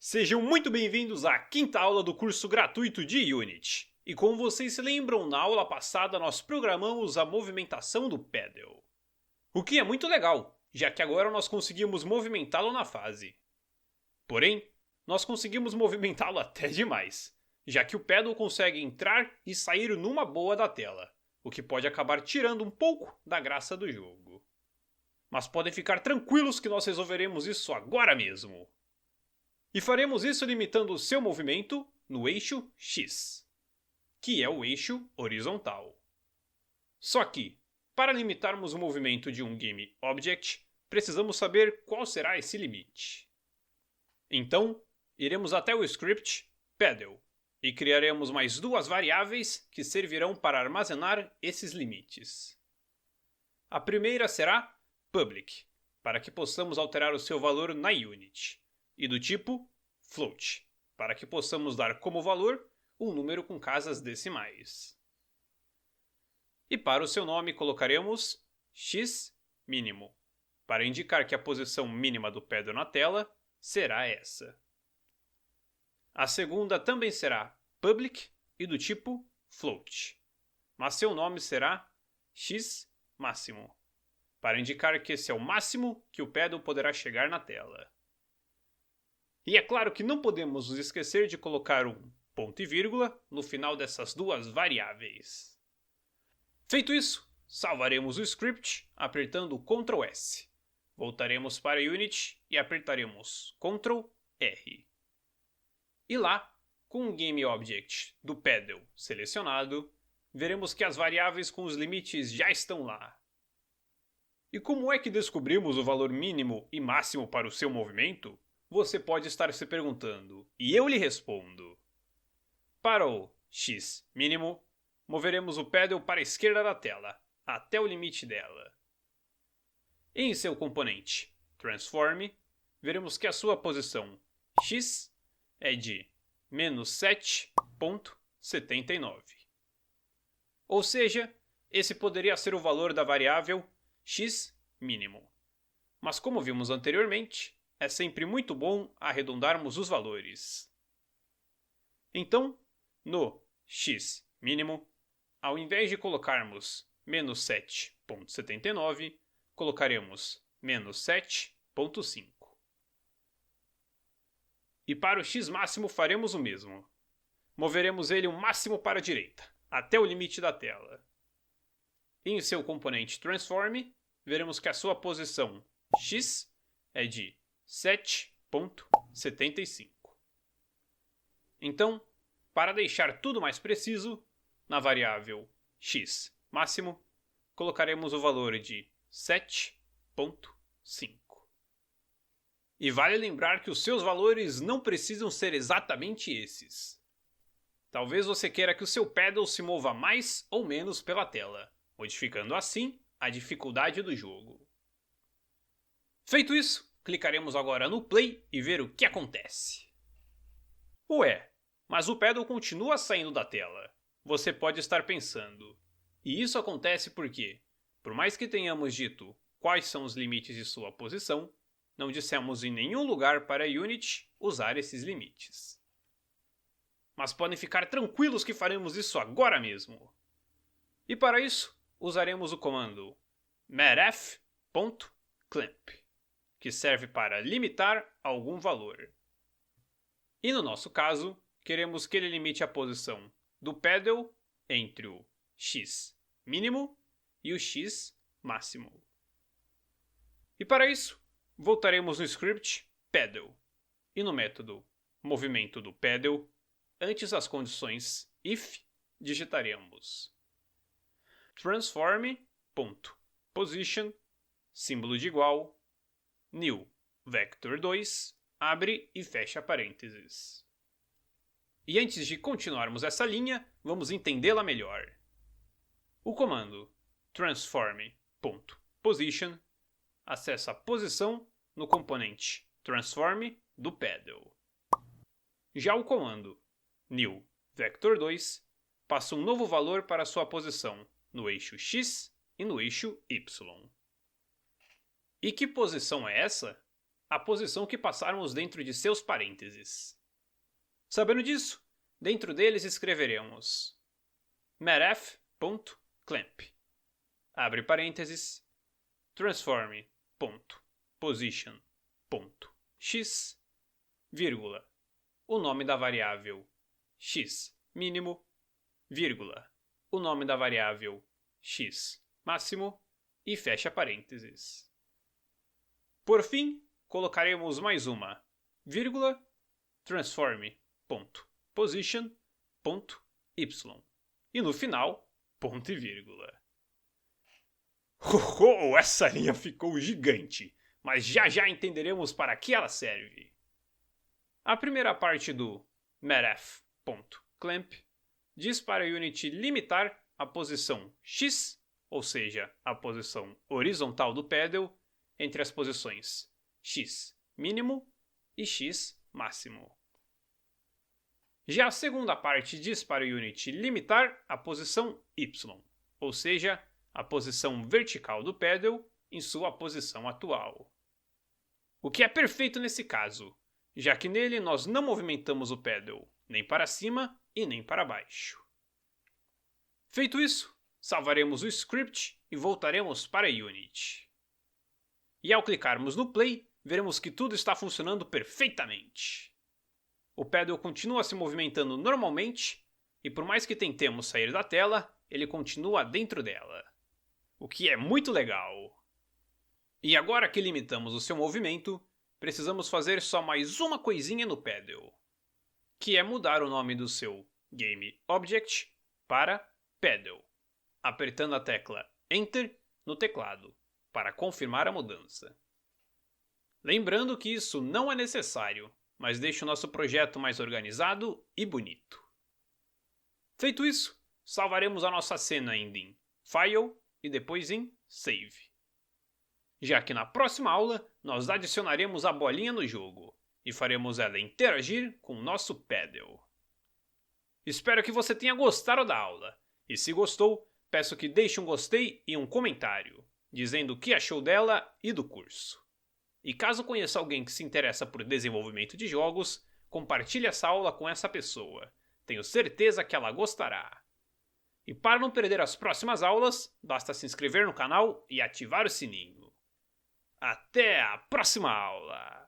Sejam muito bem-vindos à quinta aula do curso gratuito de Unity. E como vocês se lembram, na aula passada nós programamos a movimentação do Paddle. O que é muito legal, já que agora nós conseguimos movimentá-lo na fase. Porém, nós conseguimos movimentá-lo até demais, já que o Paddle consegue entrar e sair numa boa da tela, o que pode acabar tirando um pouco da graça do jogo. Mas podem ficar tranquilos que nós resolveremos isso agora mesmo. E faremos isso limitando o seu movimento no eixo X, que é o eixo horizontal. Só que, para limitarmos o movimento de um Game Object, precisamos saber qual será esse limite. Então, iremos até o script Paddle e criaremos mais duas variáveis que servirão para armazenar esses limites. A primeira será public, para que possamos alterar o seu valor na Unity, e do tipo float, para que possamos dar como valor um número com casas decimais. E para o seu nome colocaremos x mínimo, para indicar que a posição mínima do Paddle na tela será essa. A segunda também será public e do tipo float, mas seu nome será x máximo, para indicar que esse é o máximo que o Paddle poderá chegar na tela. E é claro que não podemos nos esquecer de colocar um ponto e vírgula no final dessas duas variáveis. Feito isso, salvaremos o script apertando Ctrl S. Voltaremos para Unity e apertaremos Ctrl R. E lá, com o Game Object do Paddle selecionado, veremos que as variáveis com os limites já estão lá. E como é que descobrimos o valor mínimo e máximo para o seu movimento? Você pode estar se perguntando, e eu lhe respondo. Para o x mínimo, moveremos o Paddle para a esquerda da tela, até o limite dela. Em seu componente Transform, veremos que a sua posição x é de menos 7,79. Ou seja, esse poderia ser o valor da variável x mínimo. Mas como vimos anteriormente, é sempre muito bom arredondarmos os valores. Então, no x mínimo, ao invés de colocarmos menos 7,79, colocaremos menos 7,5. E para o x máximo faremos o mesmo. Moveremos ele o máximo para a direita, até o limite da tela. Em seu componente Transform, veremos que a sua posição x é de 7,75. Então, para deixar tudo mais preciso, na variável x máximo, colocaremos o valor de 7,5. E vale lembrar que os seus valores não precisam ser exatamente esses. Talvez você queira que o seu Paddle se mova mais ou menos pela tela, modificando assim a dificuldade do jogo. Feito isso, clicaremos agora no play e ver o que acontece. Ué, mas o Paddle continua saindo da tela. Você pode estar pensando. E isso acontece porque, por mais que tenhamos dito quais são os limites de sua posição, não dissemos em nenhum lugar para a Unity usar esses limites. Mas podem ficar tranquilos que faremos isso agora mesmo. E para isso, usaremos o comando mathf.clamp, que serve para limitar algum valor. E no nosso caso, queremos que ele limite a posição do Paddle entre o x mínimo e o x máximo. E para isso, voltaremos no script Paddle e no método movimento do Paddle, antes das condições if, digitaremos transform.position, símbolo de igual, new vector 2, abre e fecha parênteses. E antes de continuarmos essa linha, vamos entendê-la melhor. O comando transform.position acessa a posição no componente transform do Paddle. Já o comando new vector 2 passa um novo valor para sua posição no eixo x e no eixo y. E que posição é essa? a posição que passarmos dentro de seus parênteses. Sabendo disso, dentro deles escreveremos mathf.clamp, abre parênteses, transform.position.x, vírgula, o nome da variável x mínimo, vírgula, o nome da variável x máximo e fecha parênteses. Por fim, colocaremos mais uma, vírgula, transform.position.y e no final, ponto e vírgula. Essa linha ficou gigante, mas já entenderemos para que ela serve. A primeira parte do mathf.clamp diz para a Unity limitar a posição x, ou seja, a posição horizontal do pedal, entre as posições x mínimo e x máximo. Já a segunda parte diz para a Unity limitar a posição y, ou seja, a posição vertical do pedal em sua posição atual. O que é perfeito nesse caso, já que nele nós não movimentamos o pedal nem para cima e nem para baixo. Feito isso, salvaremos o script e voltaremos para a Unity. E ao clicarmos no play, veremos que tudo está funcionando perfeitamente. O pedal continua se movimentando normalmente e por mais que tentemos sair da tela, ele continua dentro dela. O que é muito legal. E agora que limitamos o seu movimento, precisamos fazer só mais uma coisinha no pedal, que é mudar o nome do seu GameObject para Pedal, apertando a tecla Enter no teclado para confirmar a mudança. Lembrando que isso não é necessário, mas deixa o nosso projeto mais organizado e bonito. Feito isso, salvaremos a nossa cena ainda em File e depois em Save. Já que na próxima aula nós adicionaremos a bolinha no jogo e faremos ela interagir com o nosso pedal. Espero que você tenha gostado da aula e se gostou, peço que deixe um gostei e um comentário, dizendo o que achou dela e do curso. E caso conheça alguém que se interessa por desenvolvimento de jogos, compartilhe essa aula com essa pessoa. Tenho certeza que ela gostará. E para não perder as próximas aulas, basta se inscrever no canal e ativar o sininho. Até a próxima aula!